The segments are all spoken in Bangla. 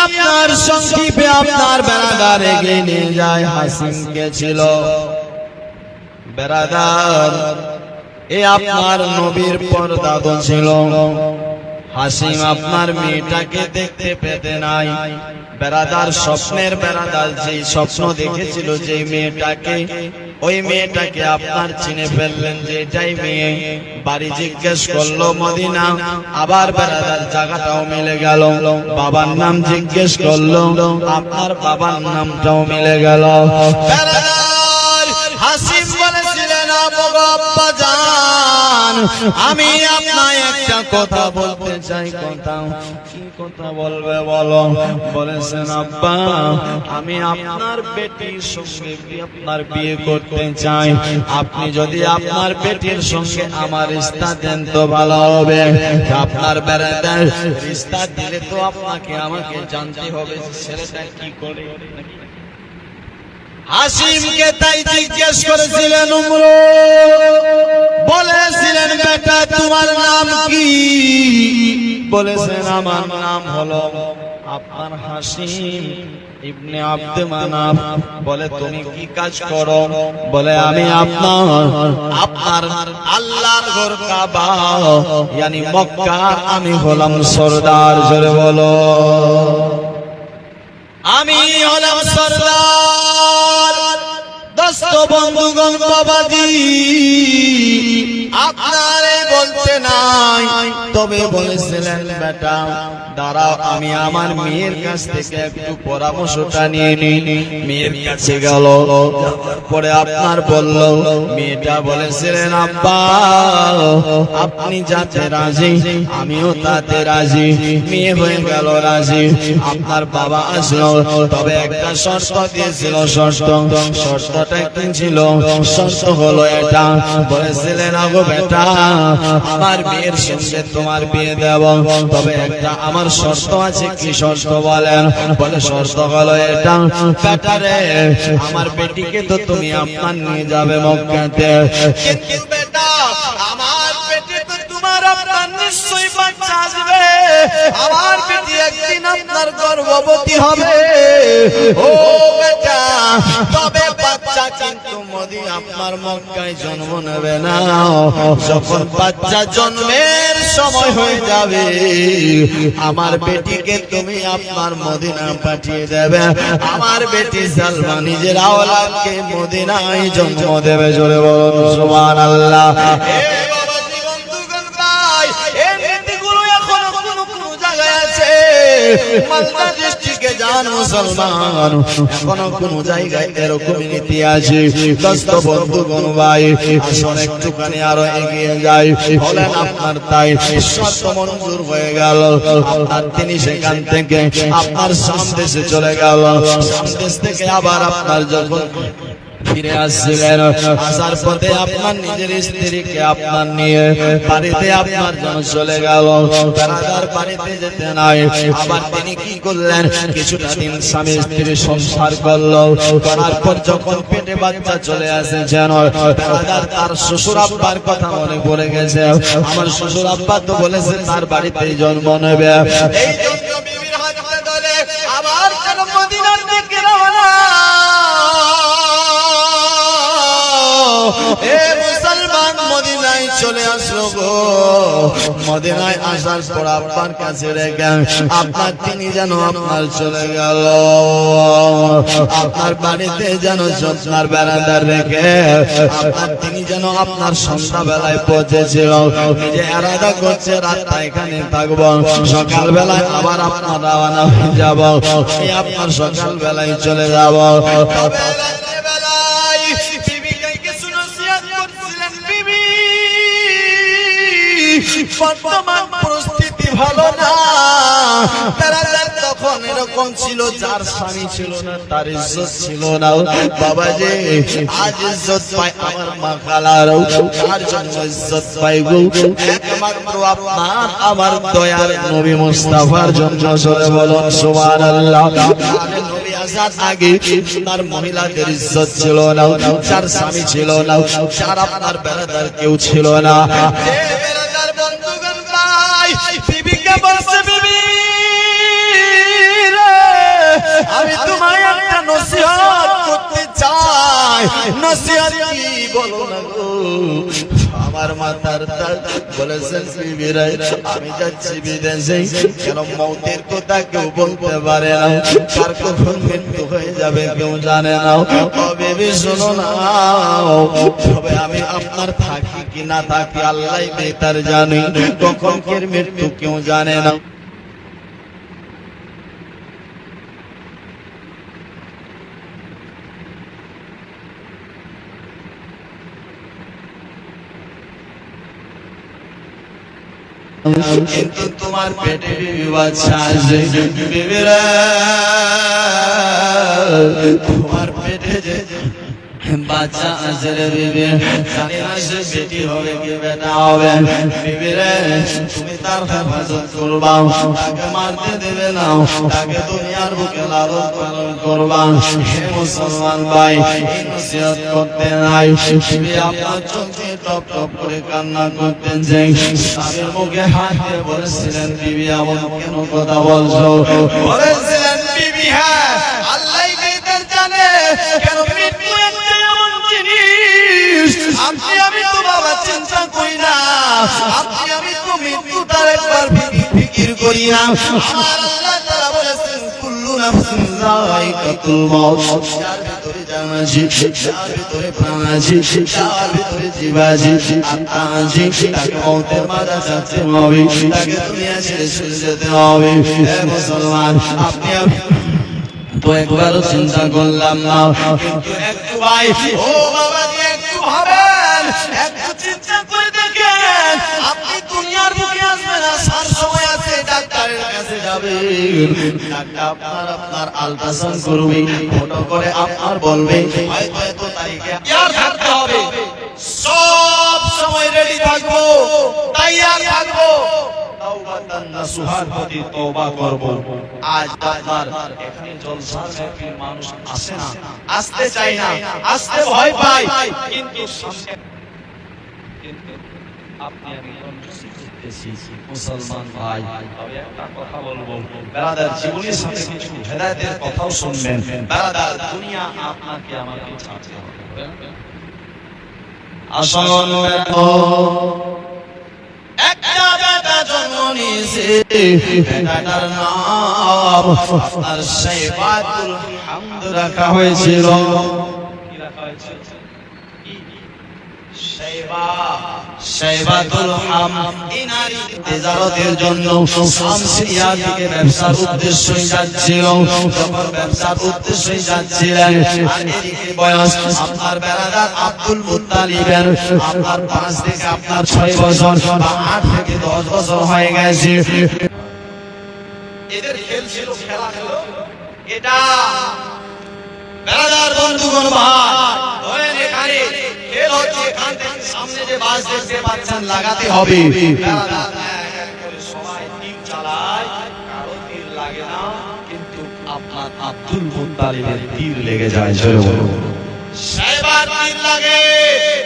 আপনার সংক্ষেপে আপনার বেরাদার এগিয়ে নিয়ে যায় হাসিম কে ছিল বেরাদার এ আপনার নবীর পরদাদা ছিল হাসিম আপনার মেয়েটাকে দেখতে পেতে নাই বেরাদার স্বপ্নের বেরাদার যে স্বপ্ন দেখেছিল যে মেয়েটাকে ওই মেয়েটাকে আপনার চিনে ফেললেন যে এটাই মেয়ে বাড়ি জিজ্ঞেস করলো মদিনা আবার বেরাদার জায়গাটাও মিলে গেল বাবার নাম জিজ্ঞেস করলো আপনার বাবার নামটাও মিলে গেল বেরাদার হাসিম বলেছিলেন আব্বা জান আমি আপনার একটা কথা বলতে চাই কথা কি কথা বলবে বলো বলেছেন আব্বা আমি আপনার বেটির সঙ্গে আপনার বিয়ে করতে চাই আপনি যদি আপনার বেটির সঙ্গে আমার রিশতা দেন তো ভালো হবে আপনার বেরাদার রিশতা দিলে তো আপনাকে আমাকে জানতে হবে যে ছেলেটা কি করে হাসিমকে তাই জিজ্ঞেস করেছিলেন উমর বলেছিলেন বেটা তোমার নাম কি বলেছেন আমার নাম হলো আপনার হাসিম ইবনে আব্দে মানাফ বলে তুমি কি কাজ করো বলে আমি আপনার আল্লাহর ঘর কাবা yani মক্কা আমি হলাম সরদার জোরে বলো আমি হলাম সরদার দোস্ত বন্ধুগণ বাবাজি আপনারে বলতে নাই তবে বলেছিলেন বেটা দাঁড়াও আমি আমার মেয়ের কাছ থেকে একটু পরামর্শটা নিয়ে নিই মেয়ের কাছে গেল পরে আপনার বলল মেয়েটা বলেছিলেন আব্বা আপনি যাতে রাজি আমিও তাতে রাজি মেয়ে হয়ে গেল রাজি আপনার বাবা আসলো তবে একটা শর্ত দিয়েছিল শর্তটা কি ছিল শর্ত হলো এটা বলেছিলেন আগো বেটা আমার বিয়ের সঙ্গে তোমার বিয়ে দেব তবে একটা আমার শর্ত আছে কি শর্ত বলেন বলে শর্ত হলো এটা বেটা রে আমার বেটিকে তো তুমি আপনার নিয়ে যাবে মক্কাতে কিন্তু বেটা আমার বেটি তো তোমার আপনার নিশ্চয়ই বাচ্চা আসবে আমার বেটি একদিন আপনার গর্ভবতী হবে ও বেটা তবে বাচ্চা কিন্তু মোদি আপনার মক্কায় জন্ম নেবে না যখন বাচ্চা জন্মের সময় হয়ে যাবে আমার বেটিকে তুমি আপনার মদিনা পাঠিয়ে দেবে আমার বেটি সালমা নিজের আওলাদকে মদিনায় জন্ম দেবে জোরে বলুন সুবহানাল্লাহ মালদা ডিস্ট্রিক্টে যান মুসলমান এখনো কোন জায়গায় এরকম নীতি আছে দোস্ত বন্ধুগণ ভাই আসুন একটুখানি আরো এগিয়ে যাই বলেন আপনার তাই শর্ত মঞ্জুর হয়ে গেল আপনার তিনি সেখান থেকে আপনার সামদেশে চলে গেল সামদেশ থেকে আবার আপনার যখন ফিরে আসছিলেন আসার পথে আপনার নিজের স্ত্রীকে আপনার নিয়ে বাড়িতে আপনার জন্য চলে গেল বেরাদার বাড়িতে যেতে নাই আবার তিনি কি করলেন কিছুটা দিন স্বামী স্ত্রী সংসার করলো তারপর যখন পেটে বাচ্চা চলে আসে যেন বেরাদার তার শ্বশুর আব্বার কথা মনে পড়ে গেছে আমার শ্বশুর আব্বা তো বলেছে তার বাড়িতেই জন্ম নেবে এই জন্য বিবির হাতে ধরে আবার যেন মদিনার দিকে রওনা এ মুসলমান মদিনায় চলে আসলো গো মদিনায় আসার পর আপনার কাছে রেখে আপনার তিনি যেন আপনার চলে গেল আপনার বাড়িতে যেন আপনার বেড়াদার রেখে আপনার তিনি যেন আপনার সন্ধ্যা বেলায় পৌঁছেছিল নিজে এরাদা করছে রাতটা এখানে থাকবো সকাল বেলায় আবার আপনার রওনা হয়ে যাব আপনার সকাল বেলায় চলে যাব বর্তমান পরিস্থিতি ভালো না বেরাদার তখন এরকম ছিল যার স্বামী ছিল না তার ইজ্জত ছিল না বাবাজি আজ ইজ্জত পায় আমার মা খালারও তার জন্য ইজ্জত পাই গো একমাত্র আপনার আমার দয়ার নবী মুস্তাফার জন্য জোরে বলুন সুবহানাল্লাহ নবী আসার আগে তার মহিলাদের ইজ্জত ছিল না যার স্বামী ছিল না যার আপনার বেরাদার কেউ ছিল না বিবিকে বলছে বিবি রে নসিহত কি বলো না গো আমার মাথার তাল বলেছেন বিবিরা আমি যাচ্ছি বিদেশে কেন মৌতের কথা কেউ বলতে পারে না কার কখন মৃত্যু হয়ে যাবে কেউ জানে না ও বিবি শোনো না তবে আমি আপনার থাকি কি না থাকি আল্লাহই বেতার জানে কখন কে মৃত্যু কেউ জানে না কিন্তু তোমার পেটে বিবি বাচ্চা আছে বিবিরা তোমার পেটে যে বাচ্চা আছে রে বিবি জানি না সে বেটি হবে কি বেটা হবে বিবিরে তুমি তার হেফাজত করবা তাকে মারতে দেবে না তাকে দুনিয়ার বুকে লালন পালন করবা হে মুসলমান ভাই নসিহত করতে নাই বিবি আপনার চোখে টপ টপ করে কান্না করতেন যে স্বামীর মুখে হাত দিয়ে বলেছিলেন বিবি এমন কেন কথা বলছো বলেছিলেন বিবি হ্যাঁ আল্লাহই বেহতর জানে কেন মৃত্যু আপনি আমি তো বাবা চিন্তা করি না আপনি আমি তো মৃত্যুটার একবার ফিকির করি না আমার আল্লাহ তাআলা বলেছেন কুল্লু নাফসিন যায়কাতুল মাউত যার ভিতরে জান আছে যার ভিতরে প্রাণ আছে যার ভিতরে জীব আছে আত্মা আছে তাকে মওতের মাঝে যেতে হবে তাকে দুনিয়া ছেড়ে চলে যেতে হবে হে মুসলমান আপনি আমি তো একবারও চিন্তা করলাম না কিন্তু একটু ভাই ও বাবা একটু ভাবেন একটু চিন্তা করে দেখেন আপনি দুনিয়ার বুকে আসবেন না সার সময় আছে ডাক্তারের কাছে যাবেন ডাক্তার আপনার আল্ট্রাসাউন্ড করবে ফটো করে আপনার বলবে হয়তো এত তারিখে ইয়ার থাকতে হবে সব সময় রেডি থাকবো তৈয়ার থাকবো তাওবাতান নাসুহার প্রতি তওবা করব আজ আপনার এখানে জলসা চাকরির মানুষ আসে না আসতে চায় না আসতে ভয় পায় কিন্তু আপনি আমি কন্ট্রোসি করতেছি মুসলমান ভাই তবে একটা কথা বলবো ব্রাদার জীবনের সাথে কিছু হেদায়েতের কথাও শুনবেন ব্রাদার দুনিয়া আপনাকে আমাকে ছাড়তে হবে আসল একটা বেটা জন্ম নিয়েছে বেটাটার নাম আপনার শাইবাতুল হামদ রাখা হয়েছিল কি রাখা হয়েছিল শাইবাতুল হামদ এই নারী তিজারতের জন্য শামসিয়া থেকে ব্যবসার উদ্দেশ্যে যাচ্ছিল যখন ব্যবসার উদ্দেশ্যে যাচ্ছিলেন আর এদিকে বয়স আপনার বেরাদার আব্দুল মুত্তালিবের আপনার 5 থেকে আপনার 6 বছর বা 8 থেকে 10 বছর হয়ে গেছে এদের খেল ছিল খেলা খেলো এটা বেরাদার বন্ধুগণ ভাই ধরেন এখানে খেল হচ্ছে এখান থেকে সামনে যে বাস দেখতে পাচ্ছেন লাগাতে হবে বেরাদার সবাই তীর চালায় কারো তীর লাগে না কিন্তু আপনার আব্দুল মুত্তালিবের তীর লেগে যায় জোরে বলুন শাইবার তীর লাগে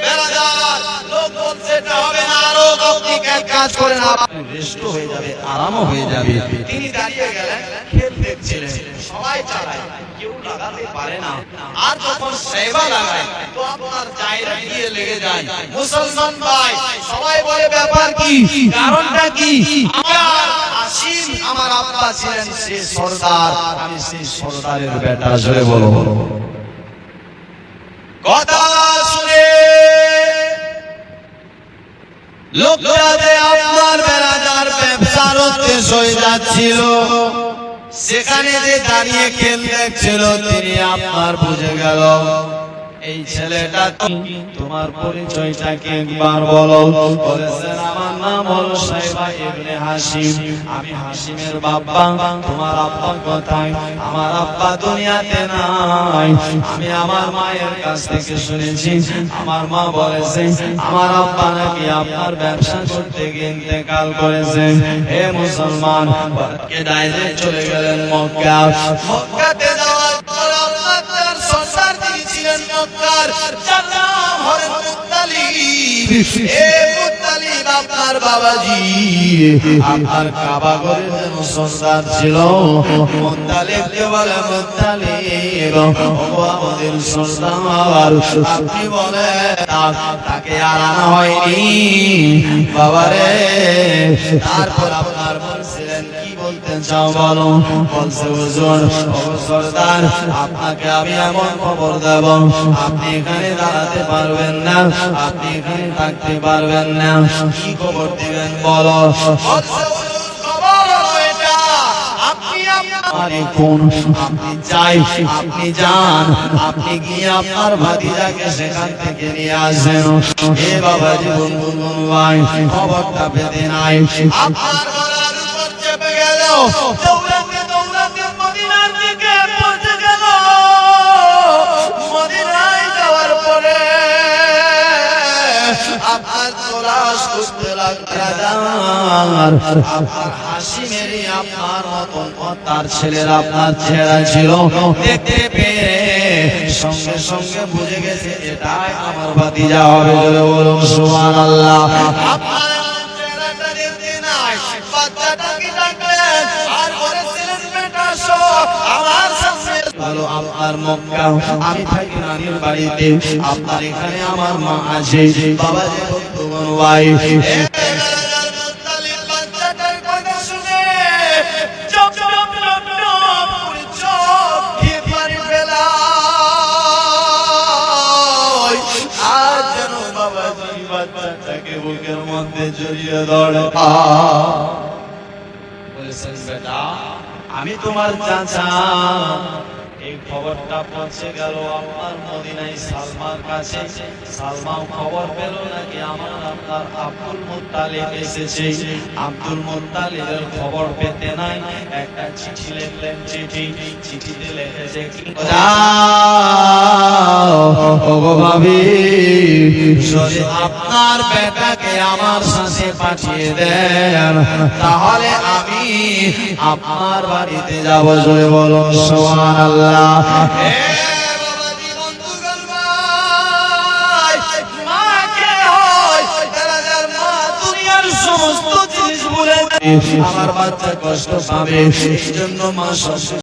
বেরাদার লোক বলছে এটা হবে না আরো আপনি কাজ করেন আপনি রেস্ট হয়ে যাবে আরামও হয়ে যাবে তিনি দাঁড়িয়ে গেলেন খেল দেখছিলেন সবাই চালায় কেউ লাগাতে পারে না আর যখন শাইবা লাগায় তো আপনার জায়গা গিয়ে লেগে যায় মুসলমান ভাই সবাই বলে ব্যাপার কি কারণটা কি আমার হাসিম আমার আব্বা ছিলেন সে সরদার আমি সেই সরদারের বেটা জোরে বলো কথা শুনে লোকটাতে আপনার বেরাদার ব্যবসার উদ্দেশ্যে যাচ্ছিল সেখানে যে দাঁড়িয়ে খেল দেখছিল তিনি আপনার বুঝে গেল এই ছেলেটা তোমার পরিচয়টাকে একবার বলো বলেছেন আমার নাম হলো শাইবা ইবনে হাশিম আমি হাশিমের বাবা তোমার আব্বা কোথায় আমার আব্বা দুনিয়াতে নাই আমি আমার মায়ের কাছ থেকে শুনেছি আমার মা বলেছে আমার আব্বা নাকি আপনার ব্যবসা করতে গিয়ে ইন্তেকাল করেছে হে মুসলমান কে ডাইরেক্ট চলে গেলেন মক্কা মক্কাতে যাওয়ার পর আপনার সংসার দিয়েছিলেন মক্কার যার নাম হলো মুত্তালিব এ মুত্তালিব আপনার বাবাজি আপনার কাবা ঘরের যে সর্দার ছিল মুত্তালিবকে বলে মুত্তালিব ও আমাদের সর্দার আপনি বলে তাকে আর আনা হয়নি বাবারে তারপর আপনার বলছিলেন কি বলতে চাও বলো বলছে হুজুর ও সর্দার আপনাকে আমি এমন খবর দেব আপনি এখানে দাঁড়াতে পারবেন না আপনি এখানে থাকতে পারবেন না কি খবর দিবেন বলো বলছে হুজুর খবর হলো এটা আপনি আপনি চাই আপনি যান আপনি গিয়ে আপনার ভাতিজাকে সেখান থেকে নিয়ে আসেন এ বাবাজি বন্ধু ভাই খবরটা পেতে নাই আপনার গলার উপর চেপে গেল দৌড়াতে দৌড়াতে মদিনার দিকে পৌঁছে গেল মদিনায় যাওয়ার পরে আপনার তলাশ করতে লাগলেন আপনার হাসি মেরে আপনার মতন তার ছেলের আপনার চেহারা ছিল দেখতে পেয়ে সঙ্গে সঙ্গে বুঝে গেছে এটাই আমার ভাতিজা হবে জোরে বলুন সুবহানাল্লাহ আপনার চেহারাটা দেখতে নাই বাচ্চাটাকে ডাকলেন আর বলেছিলেন বেটা শো আমার সামনে ভালো আপনার মক্কা আমি থাকি নানির বাড়িতে আপনার এখানে আমার মা আছে বাবা যে বন্ধুগণ ভাই বুকের মধ্যে জড়িয়ে ধরে বলেছেন বেটা আমি তোমার চাচা এই খবরটা পৌঁছে গেল আপনার মদিনায় সালমার কাছে সালমা খবর পেল নাকি আমার আপনার আব্দুল মুত্তালিব এসেছে আব্দুল মুত্তালিবের খবর পেতে নাই একটা চিঠি লিখলেন চিঠিতে লিখেছে ওগো ভাবি যদি আপনার বেটাকে আমার সাথে পাঠিয়ে দেন তাহলে আমি আপনার বাড়িতে যাব জয় বলো সুবহানাল্লাহ আমার বাচ্চা কষ্ট পাবে সেই জন্য মা